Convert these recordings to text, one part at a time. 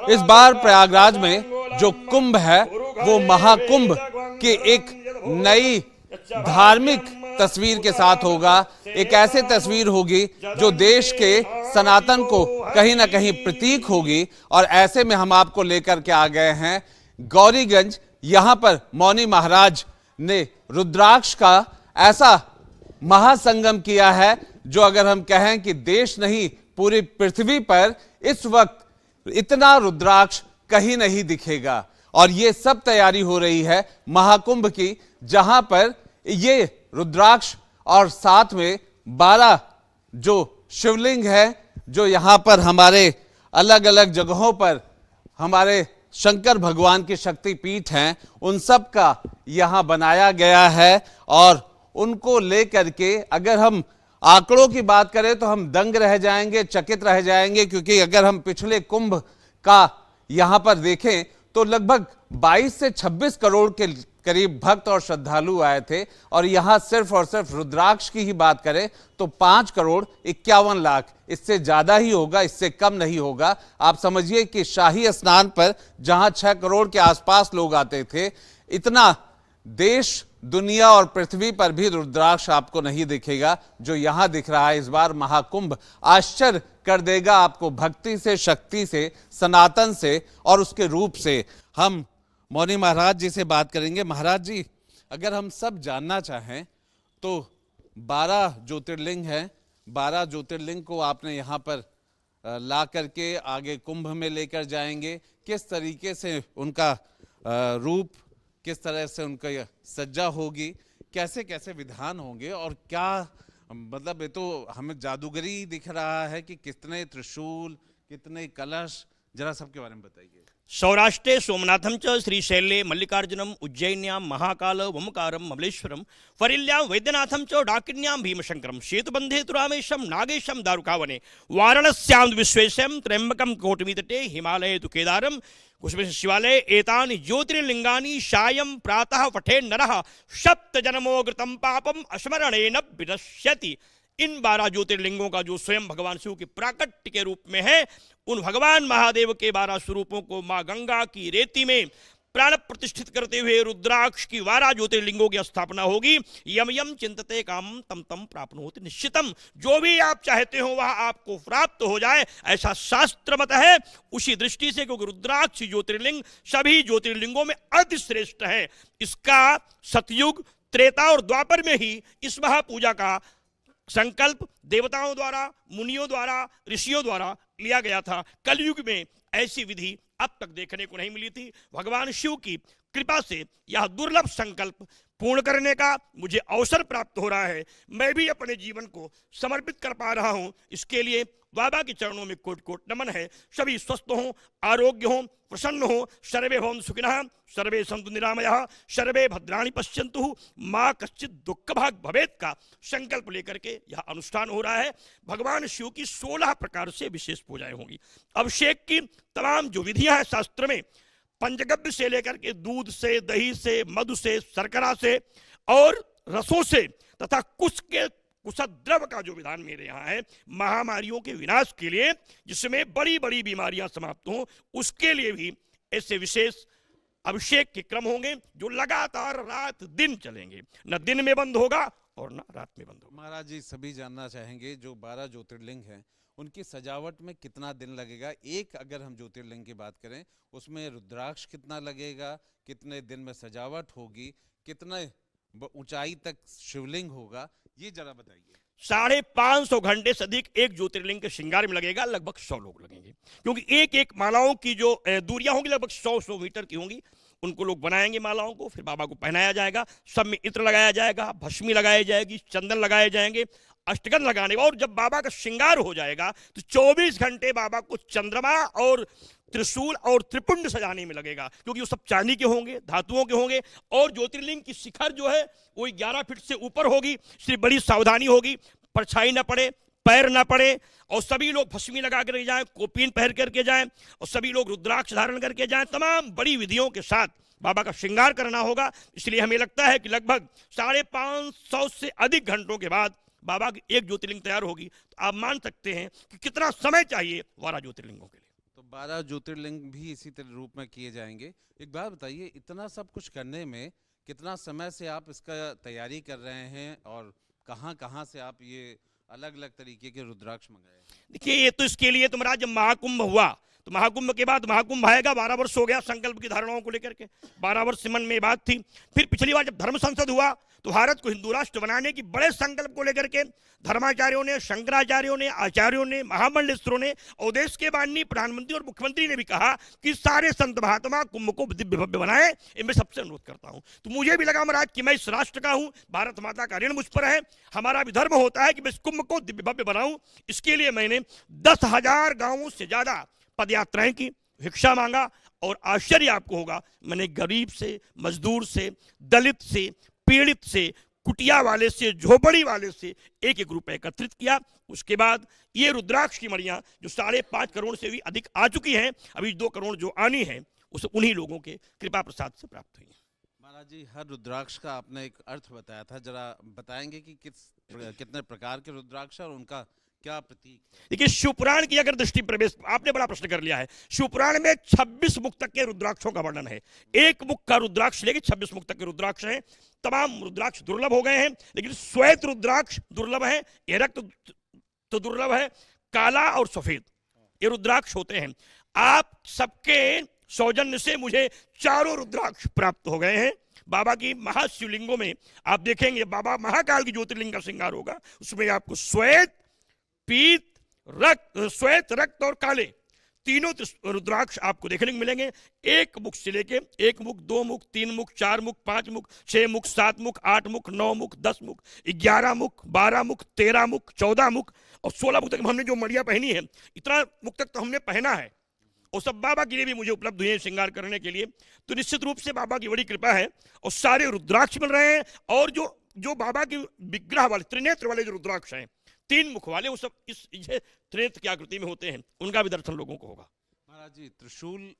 इस बार प्रयागराज में जो कुंभ है वो महाकुंभ की एक नई धार्मिक तस्वीर के साथ होगा। एक ऐसी तस्वीर होगी जो देश के सनातन को कहीं ना कहीं प्रतीक होगी। और ऐसे में हम आपको लेकर के आ गए हैं गौरीगंज। यहां पर मौनी महाराज ने रुद्राक्ष का ऐसा महासंगम किया है जो अगर हम कहें कि देश नहीं पूरी पृथ्वी पर इस वक्त इतना रुद्राक्ष कहीं नहीं दिखेगा। और ये सब तैयारी हो रही है महाकुंभ की, जहां पर ये रुद्राक्ष और साथ में 12 जो शिवलिंग है जो यहां पर हमारे अलग अलग जगहों पर हमारे शंकर भगवान की शक्तिपीठ हैं, उन सब का यहां बनाया गया है। और उनको लेकर के अगर हम आंकड़ों की बात करें तो हम दंग रह जाएंगे, चकित रह जाएंगे, क्योंकि अगर हम पिछले कुंभ का यहां पर देखें तो लगभग 22 से 26 करोड़ के करीब भक्त और श्रद्धालु आए थे। और यहां सिर्फ और सिर्फ रुद्राक्ष की ही बात करें तो 5 करोड़ 51 लाख, इससे ज्यादा ही होगा, इससे कम नहीं होगा। आप समझिए कि शाही स्नान पर जहां 6 करोड़ के आसपास लोग आते थे, इतना देश दुनिया और पृथ्वी पर भी रुद्राक्ष आपको नहीं दिखेगा जो यहां दिख रहा है। इस बार महाकुंभ आश्चर्य कर देगा आपको, भक्ति से, शक्ति से, सनातन से और उसके रूप से। हम मौनी महाराज जी से बात करेंगे। महाराज जी, अगर हम सब जानना चाहें तो 12 ज्योतिर्लिंग हैं, 12 ज्योतिर्लिंग को आपने यहाँ पर ला करके आगे कुंभ में लेकर जाएंगे। किस तरीके से उनका रूप, किस तरह से उनका सज्जा होगी, कैसे कैसे विधान होंगे, और क्या मतलब ये तो हमें जादूगरी दिख रहा है कि कितने त्रिशूल, कितने कलश, जरा सबके बारे में बताइए। सौराष्ट्रे सोमनाथम च श्रीशैले मल्लिकार्जुनम उज्जैन्यां महाकाल ओमकारम ममलेश्वरम फरिल्यां वैद्यनाथम च डाकिन्यां भीमशंकरम शेतुबंधे तुरामेशम नागेशम दारुकावने वाराणस्यां विश्वेशम त्र्यंबकम कोटमीतटे हिमालये तु केदारम कुशमेश शिवालय एतानि ज्योतिर्लिंगानि सायं प्रातः पठे नरः सप्त जन्मोग्रतम पापम स्मरणेन विनश्यति। इन 12 ज्योतिर्लिंगों का जो स्वयं भगवान शिव के प्राकट्य के रूप में है, उन भगवान महादेव के 12 स्वरूपों को मां गंगा की रेती में प्राण प्रतिष्ठित करते हुए रुद्राक्ष की 12 ज्योतिर्लिंगों की स्थापना होगी। यम यम चिंतते कामं तम तम प्राप्नोति निश्चितम। जो भी आप चाहते हो वह आपको प्राप्त हो जाए, ऐसा शास्त्र मत है। उसी दृष्टि से क्योंकि रुद्राक्ष ज्योतिर्लिंग सभी ज्योतिर्लिंगों में अति श्रेष्ठ है, इसका सतयुग, त्रेता और द्वापर में ही इस महापूजा का संकल्प देवताओं द्वारा, मुनियों द्वारा, ऋषियों द्वारा लिया गया था। कलयुग में ऐसी विधि अब तक देखने को नहीं मिली थी। भगवान शिव की कृपा से यह दुर्लभ संकल्प पूर्ण करने का मुझे अवसर प्राप्त हो रहा है। मैं भी अपने जीवन को समर्पित कर पा रहा हूं। इसके लिए बाबा के चरणों में कोट कोट नमन है। सभी स्वस्थ हों, आरोग्य हों, प्रसन्न हों, सर्वे भवन्तु सुखिनः, सर्वे सन्तु निरामयाः, सर्वे भद्राणि पश्यन्तु, मां कश्चित् दुःख भाग भवेत् का संकल्प लेकर के यह अनुष्ठान हो रहा है। भगवान शिव की 16 प्रकार से विशेष पूजाएं होंगी। अभिषेक की तमाम जो विधियां हैं शास्त्र में, पंचगव्य से लेकर के दूध से, दही से, मधु से, शर्करा से और रसों से तथा कुशद्रव का जो विधान मेरे यहाँ है, महामारियों के विनाश के लिए, जिसमें बड़ी बड़ी बीमारियां समाप्त हों, उसके लिए भी ऐसे विशेष अभिषेक के क्रम होंगे जो लगातार रात दिन चलेंगे। न दिन में बंद होगा और न रात में बंद होगा। महाराज जी, सभी जानना चाहेंगे जो 12 ज्योतिर्लिंग हैं उनकी सजावट में कितना दिन लगेगा। एक अगर हम ज्योतिर्लिंग की बात करें उसमें रुद्राक्ष कितना लगेगा, कितने दिन में सजावट होगी, कितने ऊंचाई तक शिवलिंग होगा, ये जरा बताइए। 550 घंटे से अधिक एक ज्योतिर्लिंग के श्रृंगार में लगेगा। लगभग 100 लोग लगेंगे, क्योंकि एक एक मालाओं की जो दूरियां होंगी लगभग 100 मीटर की होंगी। उनको लोग बनाएंगे मालाओं को, फिर बाबा को पहनाया जाएगा, सब में इत्र लगाया जाएगा, भस्मी लगाई जाएगी, चंदन लगाए जाएंगे, अष्टगंध लगाने, और जब बाबा का श्रृंगार हो जाएगा तो 24 घंटे बाबा को चंद्रमा और त्रिशूल और त्रिपुंड सजाने में लगेगा, क्योंकि वो सब चांदी के होंगे, धातुओं के होंगे। और ज्योतिर्लिंग की शिखर जो है वो 11 फीट से ऊपर होगी, इसलिए बड़ी सावधानी होगी, परछाई ना पड़े, पैर ना पड़े, और सभी लोग भस्मी लगा कर जाएं, कोपीन पहन करके जाएं, और सभी लोग रुद्राक्ष धारण करके जाएं। तमाम बड़ी विधियों के साथ बाबा का श्रृंगार करना होगा। इसलिए हमें लगता है कि लगभग 550 से अधिक घंटों के बाद बाबा की एक ज्योतिर्लिंग तैयार होगी। तो आप मान सकते हैं कि कितना समय चाहिए 12 ज्योतिर्लिंगों के लिए। तो 12 ज्योतिर्लिंग भी इसी तरह रूप में किए जाएंगे। एक बात बताइए, इतना सब कुछ करने में कितना समय से आप इसका तैयारी कर रहे हैं और कहाँ कहाँ से आप ये अलग अलग तरीके के रुद्राक्ष मंगाए हैं? देखिए, ये तो इसके लिए तुम्हारा जब महाकुंभ हुआ तो महाकुंभ के बाद महाकुंभ आएगा, 12 वर्ष हो गया संकल्प की धारणाओं को लेकर के, 12 वर्ष मन में बात थी। फिर पिछली बार जब धर्म संसद हुआ तो भारत को हिंदू राष्ट्र बनाने की बड़े संकल्प को लेकर के धर्माचार्यों ने, शंकराचार्यों ने, आचार्यों ने, महामंडलेश्वरों ने और देश के माननीय प्रधानमंत्री और मुख्यमंत्री ने भी कहा कि सारे संत महात्मा कुंभ को दिव्य भव्य बनाए। मैं सबसे अनुरोध करता हूं। तो मुझे भी लगा महाराज कि मैं इस राष्ट्र का हूं, भारत माता का ऋण मुझ पर है, हमारा भी धर्म होता है कि मैं इस कुंभ को दिव्य भव्य बनाऊं। इसके लिए मैंने 10,000 गांवों से ज्यादा पदयात्राएं की, भिक्षा मांगा और आश्चर्य आपको होगा, मैंने गरीब से, मजदूर से, दलित से, पीड़ित से, कुटिया वाले से, झोपड़ी वाले से 1-1 रुपए एकत्रित किया। उसके बाद ये रुद्राक्ष की मणियां जो 5.5 करोड़ से भी अधिक आ चुकी हैं, अभी 2 करोड़ जो आनी है, उस उन्हीं लोगों के कृपा प्रसाद से प्राप्त हुई है। महाराज जी, हर रुद्राक्ष का आपने एक अर्थ बताया था, जरा बताएंगे कि कितने प्रकार के रुद्राक्ष और उनका क्या प्रतीक है? देखिए, शिवपुराण की अगर दृष्टि प्रवेश, आपने बड़ा प्रश्न कर लिया है। शिवपुराण में 26 मुख तक के रुद्राक्षों का वर्णन है। 1 मुख का रुद्राक्ष लेके 26 मुख तक के रुद्राक्ष हैं। तमाम रुद्राक्ष दुर्लभ हो गए हैं, लेकिन श्वेत रुद्राक्ष दुर्लभ है, ये रक्त तो दुर्लभ है, काला और सफेद ये रुद्राक्ष होते हैं। आप सबके सौजन्य से मुझे 4 रुद्राक्ष प्राप्त हो गए हैं। बाबा की महाशिवलिंगों में आप देखेंगे, बाबा महाकाल की ज्योतिर्लिंग का श्रृंगार होगा, उसमें आपको श्वेत, पीत, श्वेत, रक्त और काले तीनों रुद्राक्ष आपको देखने को मिलेंगे। 1 मुख से लेके 1 मुख, 2 मुख, 3 मुख, 4 मुख, 5 मुख, 6 मुख, 7 मुख, 8 मुख, 9 मुख, 10 मुख, 11 मुख, 12 मुख, 13 मुख, 14 मुख और 16 मुख तक हमने जो मड़िया पहनी है, इतना मुख तक तो हमने पहना है और सब बाबा के लिए भी मुझे उपलब्ध हुए हैं श्रृंगार करने के लिए। तो निश्चित रूप से बाबा की बड़ी कृपा है और सारे रुद्राक्ष मिल रहे हैं। और जो बाबा के विग्रह वाले त्रिनेत्र वाले जो रुद्राक्ष हैं, 3 मुख वाले, वो सब इस त्रिनेत्र की आकृति में होते हैं, उनका भी दर्शन लोगों को होगा। महाराज जी, त्रिशूल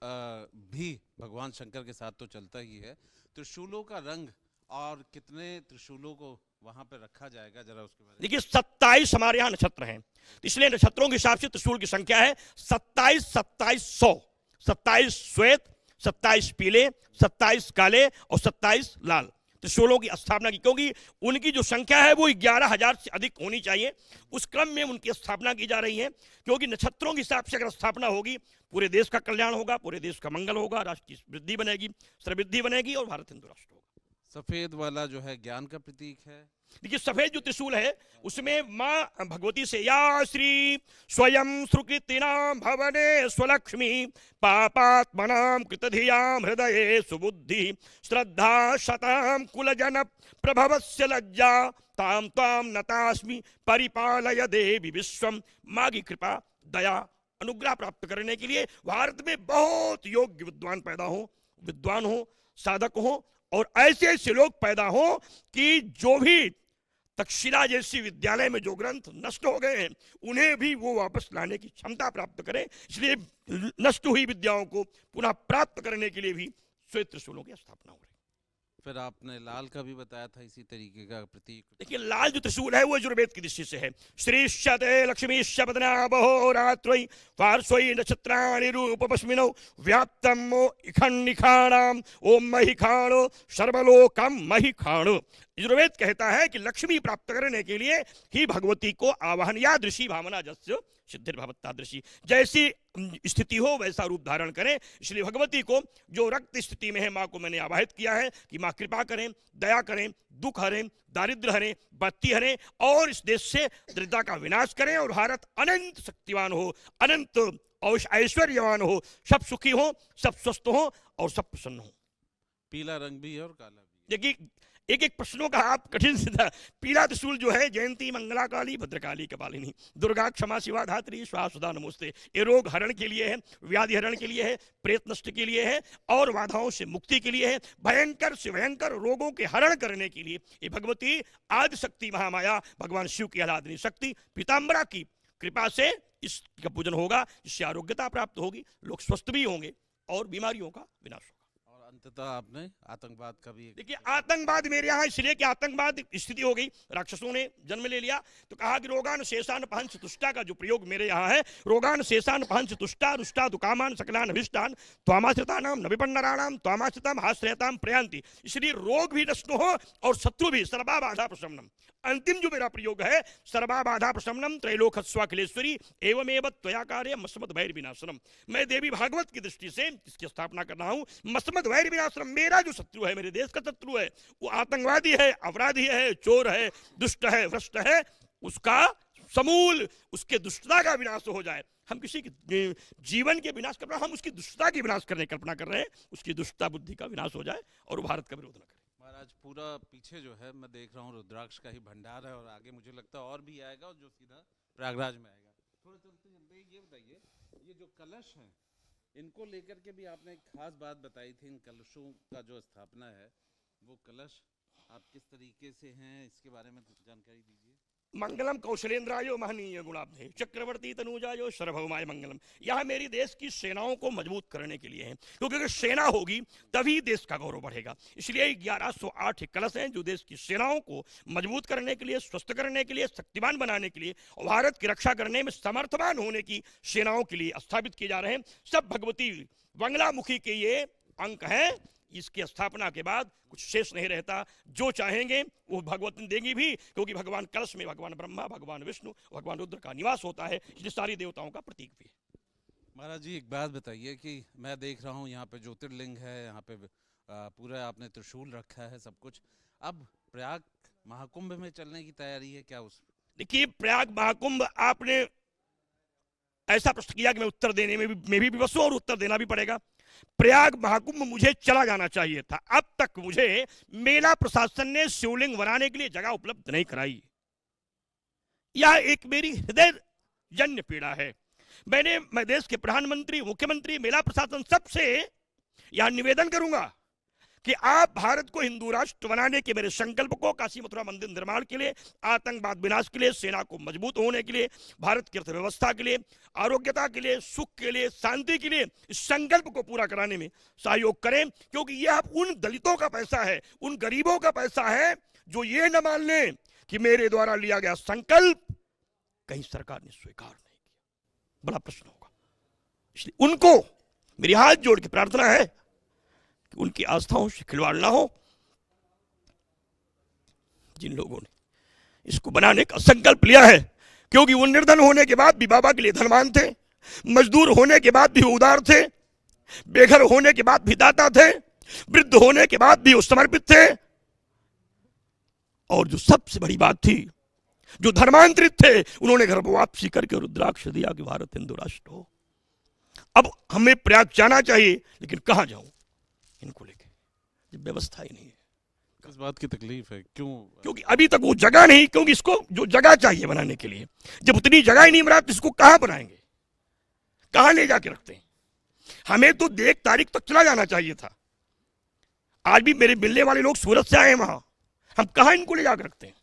भी भगवान शंकर के साथ तो चलता ही है। त्रिशूलों का रंग और कितने त्रिशूलों को वहां पे रखा जाएगा, जरा उसके बारे में। देखिए, 27 हमारे यहाँ नक्षत्र हैं, इसलिए नक्षत्रों के हिसाब से त्रिशूल की संख्या है 27,100। 27 श्वेत, 27 पीले, 27 काले और 27 लाल त्रिशूलों की स्थापना की, क्योंकि उनकी जो संख्या है वो 11,000 से अधिक होनी चाहिए। उस क्रम में उनकी स्थापना की जा रही है, क्योंकि नक्षत्रों के हिसाब से अगर स्थापना होगी, पूरे देश का कल्याण होगा, पूरे देश का मंगल होगा, राष्ट्र की वृद्धि बनेगी, समृद्धि बनेगी और भारत हिंदू राष्ट्र होगा। सफेद वाला जो है ज्ञान का प्रतीक है। देखिए, सफेद जो त्रिशूल है उसमें माँ भगवती से या श्री स्वयं सुकृतिनां भवने स्वलक्ष्मी पापात्मनां कृतधियां हृदये सुबुद्धि श्रद्धा शतां कुलजन प्रभवस्य लज्जा ताम ताम नतास्मि परिपालय देवी विश्वम। माँ की कृपा, दया, अनुग्रह प्राप्त करने के लिए भारत में बहुत योग्य विद्वान हो, साधक हो और ऐसे ऐसे लोग पैदा हो कि जो भी तक्षशिला जैसी विद्यालय में जो ग्रंथ नष्ट हो गए हैं, उन्हें भी वो वापस लाने की क्षमता प्राप्त करें। इसलिए नष्ट हुई विद्याओं को पुनः प्राप्त करने के लिए भी श्वेत त्रिशूलों की स्थापना हो रही है। फिर आपने लाल का भी बताया था, इसी तरीके का प्रतीक। देखिए, लाल जो त्रिशूल है वो यजुर्वेद की दृष्टि से है। श्रीश्चते लक्ष्मीश्चपदना बहोरात्रै पार्श्वै नक्षत्राणि रूपपस्मिनौ व्याप्तम् इखण्डिखाणाम् ओम महिखाणो सर्वलोकम महिखाणो। यजुर्वेद कहता है कि लक्ष्मी प्राप्त करने के लिए ही भगवती को आवाहन या दृषि भावना जस्य सिद्धिर्भवत्तादृशी, जैसी स्थिति हो वैसा रूप धारण करें। इसलिए भगवती को जो रक्त स्थिति में है, माँ को मैंने आवाहित किया है कि माँ कृपा करें, दया करें, दुख हरें, दारिद्र्य हरें, बत्ती हरें और इस देश से दरिद्रता का विनाश करें और भारत अनंत शक्तिवान हो, अनंत ऐश्वर्यवान हो, सब सुखी हो, सब स्वस्थ हो और सब प्रसन्न हो। पीला रंग भी है और काला भी। देखिए, एक एक प्रश्नों का आप कठिन से था। पीला त्रिशूल जो है, जयंती मंगला काली भद्रकाली कपालिनी दुर्गा क्षमा शिवा धात्री स्वाहा सुधा नमोस्ते, ये रोग हरण के लिए है, व्याधि हरण के लिए है, प्रेत नष्ट के लिए है और बाधाओं से मुक्ति के लिए है, भयंकर से भयंकर रोगों के हरण करने के लिए ये भगवती आदि शक्ति महामाया भगवान शिव की आराधनी शक्ति पीताम्बरा की कृपा से इसका पूजन होगा, इससे आरोग्यता प्राप्त होगी, लोग स्वस्थ भी होंगे और बीमारियों का विनाश होगा। अंततः आपने आतंकवाद का भी देखिए, आतंकवाद मेरे यहाँ इसलिए कि आतंकवाद स्थिति हो गई, राक्षसों ने जन्म ले लिया, तो कहा कि रोगान शेषान पहंच तुष्टा का जो प्रयोग मेरे यहाँ है, रोगान शेषान पहंच तुष्टा रुष्टा दुकामान सकलान अभिष्टान त्वामाश्रितानाम न विपन्नराणाम त्वामाश्रिताम हाश्रयताम प्रयांति। इसलिए रोग भी नष्ट हो और शत्रु भी, सर्वा बाधा प्रशमनम। अंतिम जो मेरा प्रयोग है, सर्वा बाधा प्रशमनम त्रैलोक्यस्वाखिलेश्वरी एवमेव त्वया कार्य मस्मद वैर विनाशनम। मैं देवी भागवत की दृष्टि से इसकी स्थापना कर रहा हूं, मस्मद वैर विनाशनम। मेरा जो शत्रु है, मेरे देश का शत्रु है, वो आतंकवादी है, अपराधी है, चोर है, दुष्ट है, भ्रष्ट है, उसका समूल, उसके दुष्टता का विनाश हो जाए। हम किसी के जीवन के विनाश कर रहे हैं, हम उसकी दुष्टता की विनाश करने की कल्पना कर रहे हैं, उसकी दुष्टता बुद्धि का विनाश हो जाए और भारत का विरोध न करे। महाराज, पूरा पीछे जो है मैं देख रहा हूँ रुद्राक्ष का ही भंडार है, और आगे मुझे लगता है और भी आएगा, और जो सीधा प्रयागराज में आएगा। थोड़ा चलते चलते ये बताइए, ये जो कलश हैं, इनको लेकर के भी आपने एक खास बात बताई थी। इन कलशों का जो स्थापना है, वो कलश आप किस तरीके से हैं, इसके बारे में जानकारी दीजिए। मंगलम कौशलेंद्रायो महनीय गुणाब्धे चक्रवर्ती तनुजायो सर्वभौमाय मंगलम। यह मेरी देश की सेनाओं को मजबूत करने के लिए है, क्योंकि अगर सेना होगी तभी देश का गौरव बढ़ेगा। इसलिए 1108 कलश हैं जो देश की सेनाओं को मजबूत करने के लिए, स्वस्थ करने के लिए, शक्तिमान बनाने के लिए और भारत की रक्षा करने में समर्थवान होने की सेनाओं के लिए स्थापित किए जा रहे हैं। सब भगवती बंगलामुखी के ये अंक हैं। इसकी स्थापना के बाद कुछ शेष नहीं रहता, जो चाहेंगे वो भगवती देंगी भी, क्योंकि भगवान कलश में भगवान ब्रह्मा, भगवान विष्णु, भगवान रुद्र का निवास होता है, इसलिए सारी देवताओं का प्रतीक भी है। महाराज जी, एक बात बताइए कि मैं देख रहा हूँ यहाँ पे ज्योतिर्लिंग है, यहाँ पे पूरा आपने त्रिशूल रखा है, सब कुछ। अब प्रयाग महाकुंभ में चलने की तैयारी है क्या? उस देखिए, प्रयाग महाकुंभ आपने ऐसा प्रश्न किया कि मैं उत्तर देने में भी विवश हूं और उत्तर देना भी पड़ेगा। प्रयाग महाकुंभ मुझे चला जाना चाहिए था। अब तक मुझे मेला प्रशासन ने शिवलिंग बनाने के लिए जगह उपलब्ध नहीं कराई। यह एक मेरी हृदय जन्य पीड़ा है। मैं देश के प्रधानमंत्री, मुख्यमंत्री, मेला प्रशासन सबसे यह निवेदन करूंगा कि आप भारत को हिंदू राष्ट्र बनाने के मेरे संकल्प को, काशी मथुरा मंदिर निर्माण के लिए, आतंकवाद विनाश के लिए, सेना को मजबूत होने के लिए, भारत की अर्थव्यवस्था के लिए, आरोग्यता के लिए, सुख के लिए, शांति के लिए, इस संकल्प को पूरा कराने में सहयोग करें। क्योंकि यह उन दलितों का पैसा है, उन गरीबों का पैसा है जो ये न मान लें कि मेरे द्वारा लिया गया संकल्प कहीं सरकार ने स्वीकार नहीं किया। बड़ा प्रश्न होगा। इसलिए उनको मेरी हाथ जोड़ के प्रार्थना है कि उनकी आस्थाओं से खिलवाड़ ना हो। जिन लोगों ने इसको बनाने का संकल्प लिया है, क्योंकि वो निर्धन होने के बाद भी बाबा के लिए धनवान थे, मजदूर होने के बाद भी उदार थे, बेघर होने के बाद भी दाता थे, वृद्ध होने के बाद भी वो समर्पित थे, और जो सबसे बड़ी बात थी, जो धर्मांतरित थे, उन्होंने घर वापसी करके रुद्राक्ष दिया कि भारत हिंदू राष्ट्र हो। अब हमें प्रयाग जाना चाहिए, लेकिन कहां जाऊं इनको लेके? व्यवस्था ही नहीं है। किस बात की तकलीफ है? क्यों? क्योंकि अभी तक वो जगह नहीं, क्योंकि इसको जो जगह चाहिए बनाने के लिए, जब उतनी जगह ही नहीं बना तो इसको कहां बनाएंगे, कहां ले जाके रखते हैं? हमें तो देख तारीख तक चला जाना चाहिए था। आज भी मेरे मिलने वाले लोग सूरत से आए हैं, वहां हम कहां इनको ले जाकर रखते हैं?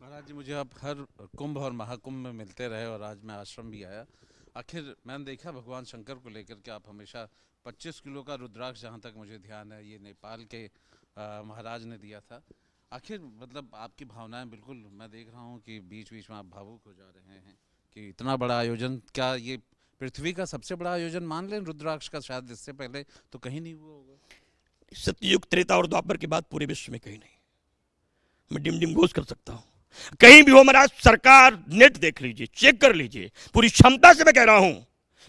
महाराज जी, मुझे आप हर कुंभ और महाकुंभ में मिलते रहे, और आज मैं आश्रम भी आया। आखिर मैंने देखा भगवान शंकर को लेकर के आप हमेशा 25 किलो का रुद्राक्ष, जहाँ तक मुझे ध्यान है, ये नेपाल के महाराज ने दिया था। आखिर मतलब आपकी भावनाएं, बिल्कुल मैं देख रहा हूँ कि बीच बीच में आप भावुक हो जा रहे हैं कि इतना बड़ा आयोजन, क्या ये पृथ्वी का सबसे बड़ा आयोजन मान लें रुद्राक्ष का? शायद इससे पहले तो कहीं नहीं हुआ होगा। सतयुग, त्रेता और द्वापर के बाद पूरे विश्व में कहीं नहीं। मैं डिम घोष कर सकता हूं, कहीं भी हो महाराज। सरकार नेट देख लीजिए, चेक कर लीजिए, पूरी क्षमता से मैं कह रहा हूं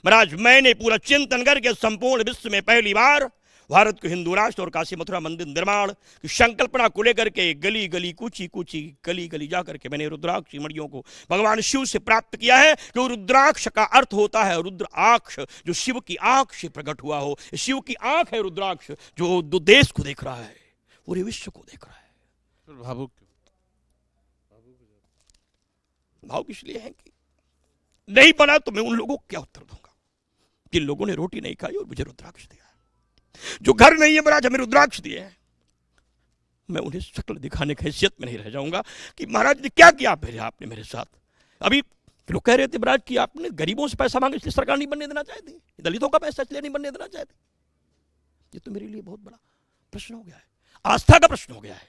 महाराज। मैंने पूरा चिंतन करके संपूर्ण विश्व में पहली बार भारत को हिंदू राष्ट्र और काशी मथुरा मंदिर निर्माण की संकल्पना को लेकर के गली गली, कूची कूची, गली गली जाकर के मैंने रुद्राक्ष मणियों को भगवान शिव से प्राप्त किया है। कि रुद्राक्ष का अर्थ होता है रुद्राक्ष, जो शिव की आंख से प्रकट हुआ हो। शिव की आंख है रुद्राक्ष, जो देश को देख रहा है, पूरे विश्व को देख रहा है। भावुक भाव इसलिए है कि नहीं बना तो मैं उन लोगों को क्या उत्तर दूंगा जिन लोगों ने रोटी नहीं खाई और मुझे रुद्राक्ष दिया है। जो घर नहीं है महाराज, हमें रुद्राक्ष दिए हैं। मैं उन्हें शक्ल दिखाने की हैसियत में नहीं रह जाऊंगा कि महाराज ने क्या किया आपने मेरे साथ। अभी लोग कह रहे थे महाराज कि आपने गरीबों से पैसा मांगा इसलिए सरकार नहीं बनने देना चाहती, दलितों का पैसा इसलिए नहीं बनने देना चाहती। ये तो मेरे लिए बहुत बड़ा प्रश्न हो गया है, आस्था का प्रश्न हो गया है,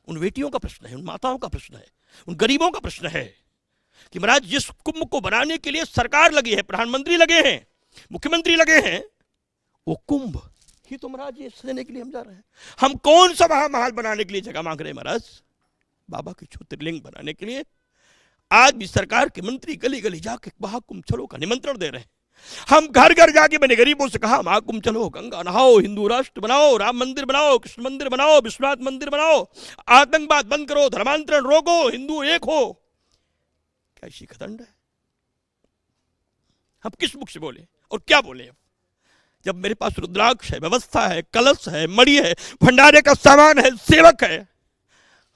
उन बेटियों का प्रश्न है, उन माताओं का प्रश्न है, उन गरीबों का प्रश्न है कि महाराज जिस कुंभ को बनाने के लिए सरकार लगी है, प्रधानमंत्री लगे हैं, मुख्यमंत्री लगे हैं, वो कुंभ ही तो महाराज ये सजाने के लिए हम जा रहे हैं। हम कौन सा महामहल बनाने के लिए जगह मांग रहे हैं महाराज? बाबा के ज्योतिर्लिंग बनाने के लिए आज भी सरकार के मंत्री गली गली जाके महाकुंभ चलो का निमंत्रण दे रहे हैं। हम घर घर जाके मैंने गरीबों से कहा महाकुंभ चलो, गंगा नहाओ, हिंदू राष्ट्र बनाओ, राम मंदिर बनाओ, कृष्ण मंदिर बनाओ, विश्वनाथ मंदिर बनाओ, आतंकवाद बंद करो, धर्मांतरण रोको, हिंदू एक हो। कैसी खतंड है? हम किस मुख से बोले और क्या बोले? जब मेरे पास रुद्राक्ष है, व्यवस्था है, कलश है, मणि है, भंडारे का सामान है, सेवक है,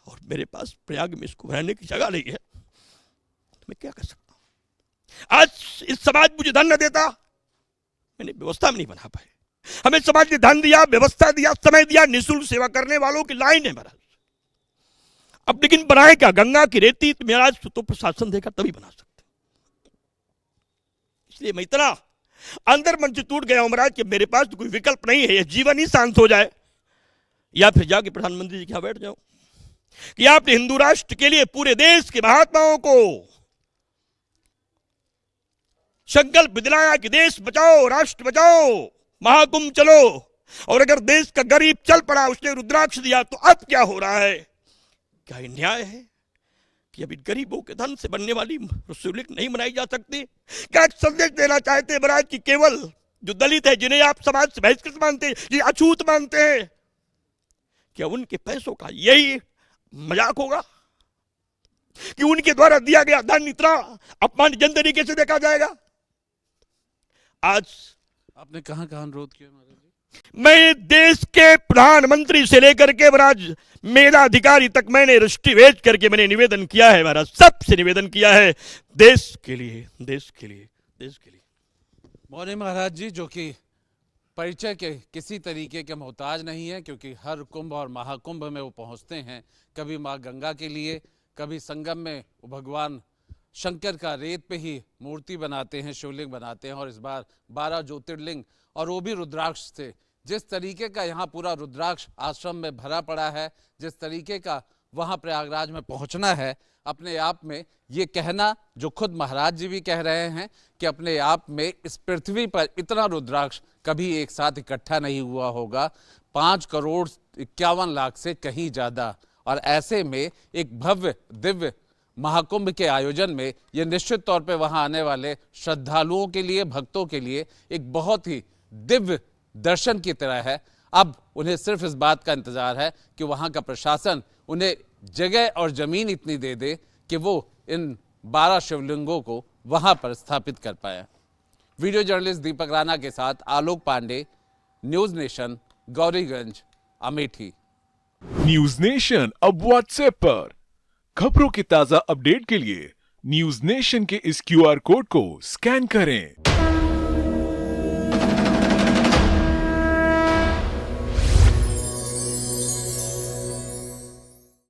और मेरे पास प्रयाग में इसको बनाने की जगह नहीं है, तो मैं क्या कर सकता हूं? आज इस समाज मुझे धन न देता, मैंने व्यवस्था में नहीं बना पाए। हमें समाज ने धन दिया, व्यवस्था दिया, समय दिया, निःशुल्क सेवा करने वालों की लाइन है महाराज। अब लेकिन बनाए क्या? गंगा की रेती तो महाराज तो प्रशासन देगा तभी बना सकते। इसलिए मैं इतना अंदर मन से टूट गया हूं महाराज कि मेरे पास तो कोई विकल्प नहीं है, ये जीवन ही शांत हो जाए या फिर जाके प्रधानमंत्री जी के यहां बैठ जाओ कि आपने हिंदू राष्ट्र के लिए पूरे देश के महात्माओं को संकल्प दिलाया कि देश बचाओ, राष्ट्र बचाओ, महाकुंभ चलो, और अगर देश का गरीब चल पड़ा, उसने रुद्राक्ष दिया, तो अब क्या हो रहा है? क्या ये न्याय है कि अभी गरीबों के धन से बनने वाली शिवलिंग नहीं बनाई जा सकती? क्या एक संदेश देना चाहते हैं महाराज कि केवल जो दलित है, जिन्हें आप समाज से बहिष्कृत मानते हैं, ये अछूत मानते हैं, क्या उनके पैसों का यही मजाक होगा कि उनके द्वारा दिया गया धन इतना अपमानजनक तरीके से देखा जाएगा? आज आपने कहां कहां अनुरोध किया महाराज जी? मैं देश के प्रधानमंत्री से लेकर के महाराज मेरा अधिकारी तक मैंने दृष्टि भेज करके मैंने निवेदन किया है महाराज, सबसे निवेदन किया है, देश के लिए, देश के लिए, देश के लिए। मौर्य महाराज जी जो कि परिचय के किसी तरीके के मोहताज नहीं है, क्योंकि हर कुंभ और महाकुंभ में वो पहुंचते हैं, कभी माँ गंगा के लिए, कभी संगम में वो भगवान शंकर का रेत पे ही मूर्ति बनाते हैं, शिवलिंग बनाते हैं, और इस बार 12 ज्योतिर्लिंग, और वो भी रुद्राक्ष से। जिस तरीके का यहाँ पूरा रुद्राक्ष आश्रम में भरा पड़ा है, जिस तरीके का वहाँ प्रयागराज में पहुँचना है, अपने आप में ये कहना जो खुद महाराज जी भी कह रहे हैं कि अपने आप में इस पृथ्वी पर इतना रुद्राक्ष कभी एक साथ इकट्ठा नहीं हुआ होगा, 5,51,00,000 से कहीं ज़्यादा। और ऐसे में एक भव्य दिव्य महाकुंभ के आयोजन में ये निश्चित तौर पे वहाँ आने वाले श्रद्धालुओं के लिए, भक्तों के लिए एक बहुत ही दिव्य दर्शन की तरह है। अब उन्हें सिर्फ इस बात का इंतजार है कि वहाँ का प्रशासन उन्हें जगह और जमीन इतनी दे दे कि वो इन 12 शिवलिंगों को वहाँ पर स्थापित कर पाए। वीडियो जर्नलिस्ट दीपक राणा के साथ Alok Pandey, News Nation, Gauriganj, Amethi. News Nation अब व्हाट्सएप पर। खबरों के ताजा अपडेट के लिए न्यूज नेशन के इस QR कोड को स्कैन करें।